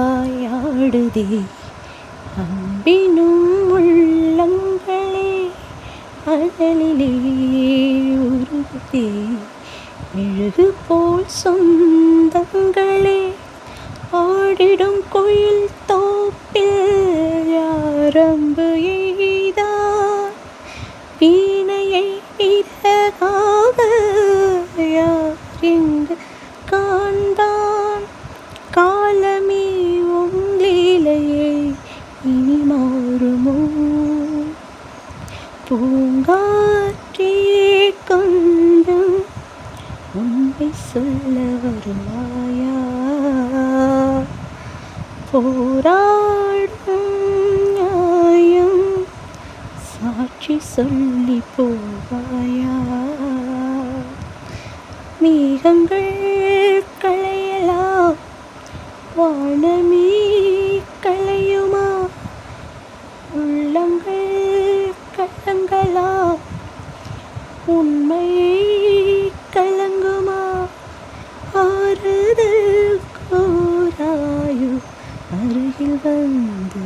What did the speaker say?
அலைகளாயாடுதே அன்பினும் உள்ளங்களே அழலிலே உருகுதே மெழுகு போல் சொந்தங்களே ஆடிடும் கோயில் தோப்பில் யாரம்பு எய்தார் வீணையை இதகாக யார் எங்கு காண்பான் காலமே உன் லீலையை இனி மாறுமோ பூங்காற்றே கொஞ்சம் உண்மை சொல்ல வருவாயா போராடும் நியாயம் சாட்சி சொல்லி போவாயா மேகங்கள் களையலாம் வானமே களையுமா உள்ளங்கள் கலங்களா உண்மையை கலங்குமா ஆறுதல் கோராயோ அருகில் வந்து